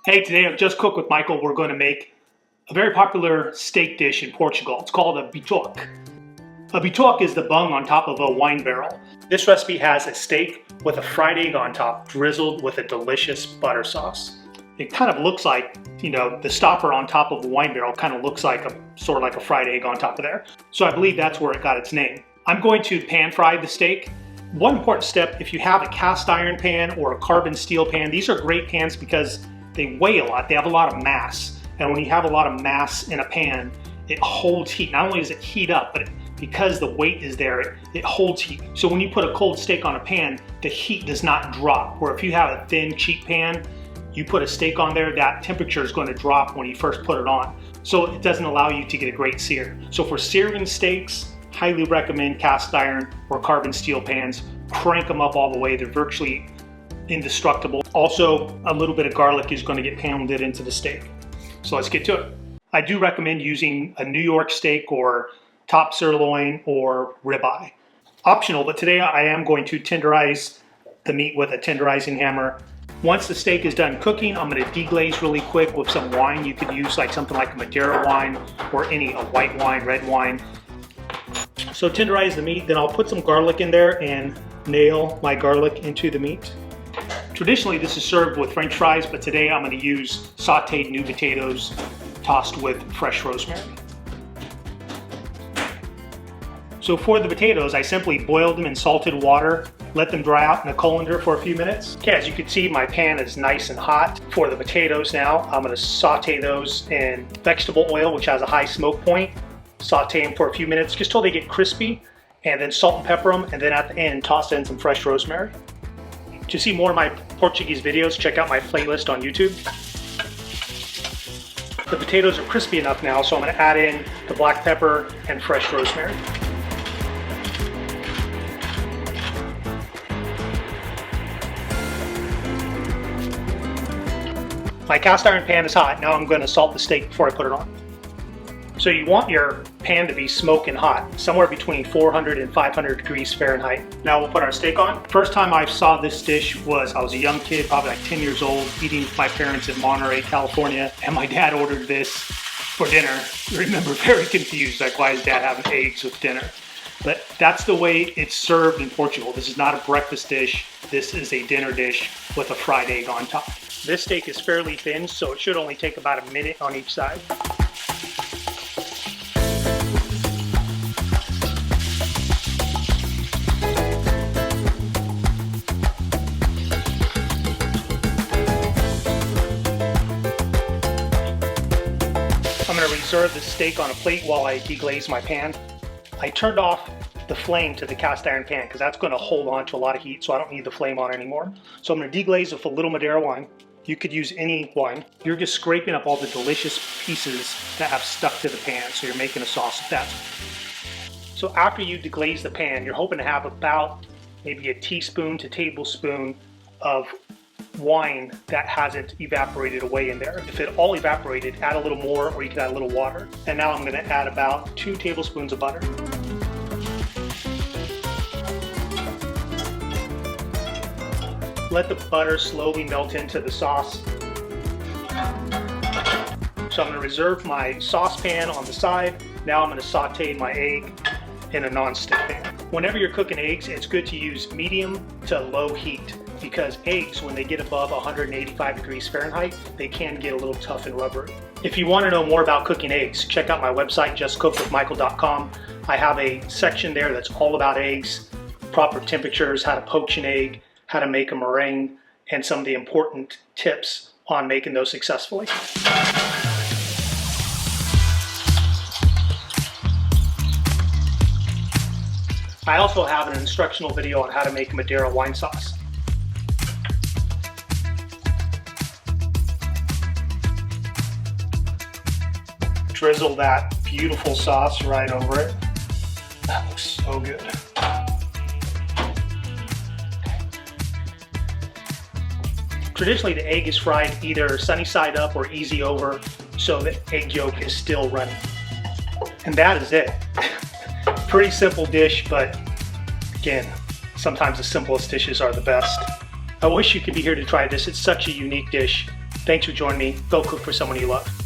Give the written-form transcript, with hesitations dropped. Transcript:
Hey, today I've just cooked with Michael. We're going to make a very popular steak dish in Portugal. It's called a bitoque. A bitoque is the bung on top of a wine barrel. This recipe has a steak with a fried egg on top, drizzled with a delicious butter sauce. It kind of looks like, the stopper on top of a wine barrel kind of looks like sort of like a fried egg on top of there. So I believe that's where it got its name. I'm going to pan fry the steak. One important step, if you have a cast iron pan or a carbon steel pan, these are great pans because they weigh a lot. They have a lot of mass. And when you have a lot of mass in a pan, it holds heat. Not only does it heat up, but because the weight is there, it holds heat. So when you put a cold steak on a pan, the heat does not drop. Where if you have a thin, cheap pan, you put a steak on there, that temperature is going to drop when you first put it on. So it doesn't allow you to get a great sear. So for searing steaks, highly recommend cast iron or carbon steel pans. Crank them up all the way. They're virtually indestructible. Also, a little bit of garlic is going to get pounded into the steak. So let's get to it. I do recommend using a New York steak or top sirloin or ribeye. Optional, but today I am going to tenderize the meat with a tenderizing hammer. Once the steak is done cooking, I'm going to deglaze really quick with some wine. You could use like something like a Madeira wine or a white wine, red wine. So tenderize the meat, then I'll put some garlic in there and nail my garlic into the meat. Traditionally, this is served with French fries, but today I'm going to use sauteed new potatoes tossed with fresh rosemary. So for the potatoes, I simply boiled them in salted water, let them dry out in a colander for a few minutes. Okay, as you can see, my pan is nice and hot. For the potatoes now, I'm going to saute those in vegetable oil, which has a high smoke point. Saute them for a few minutes, just till they get crispy, and then salt and pepper them, and then at the end, toss in some fresh rosemary. To see more of my Portuguese videos, check out my playlist on YouTube. The potatoes are crispy enough now, so I'm going to add in the black pepper and fresh rosemary. My cast iron pan is hot. Now I'm going to salt the steak before I put it on. So you want your pan to be smoking hot, somewhere between 400 and 500 degrees Fahrenheit. Now we'll put our steak on. First time I saw this dish was I was a young kid, probably like 10 years old, eating with my parents in Monterey, California, and my dad ordered this for dinner. I remember very confused, like why is dad having eggs with dinner? But that's the way it's served in Portugal. This is not a breakfast dish. This is a dinner dish with a fried egg on top. This steak is fairly thin, so it should only take about a minute on each side. I'm going to reserve the steak on a plate while I deglaze my pan. I turned off the flame to the cast iron pan because that's going to hold on to a lot of heat, so I don't need the flame on anymore. So I'm going to deglaze with a little Madeira wine. You could use any wine. You're just scraping up all the delicious pieces that have stuck to the pan, so you're making a sauce with that. So after you deglaze the pan, you're hoping to have about maybe a teaspoon to tablespoon of wine that hasn't evaporated away in there. If it all evaporated, add a little more, or you can add a little water. And now I'm going to add about 2 tablespoons of butter. Let the butter slowly melt into the sauce. So I'm going to reserve my saucepan on the side. Now I'm going to saute my egg in a non-stick pan. Whenever you're cooking eggs, it's good to use medium to low heat because eggs, when they get above 185 degrees Fahrenheit, they can get a little tough and rubbery. If you want to know more about cooking eggs, check out my website, justcookwithmichael.com. I have a section there that's all about eggs, proper temperatures, how to poach an egg, how to make a meringue, and some of the important tips on making those successfully. I also have an instructional video on how to make a Madeira wine sauce. Drizzle that beautiful sauce right over it. That looks so good. Traditionally, the egg is fried either sunny side up or easy over, so the egg yolk is still running. And that is it. Pretty simple dish, but again, sometimes the simplest dishes are the best. I wish you could be here to try this. It's such a unique dish. Thanks for joining me. Go cook for someone you love.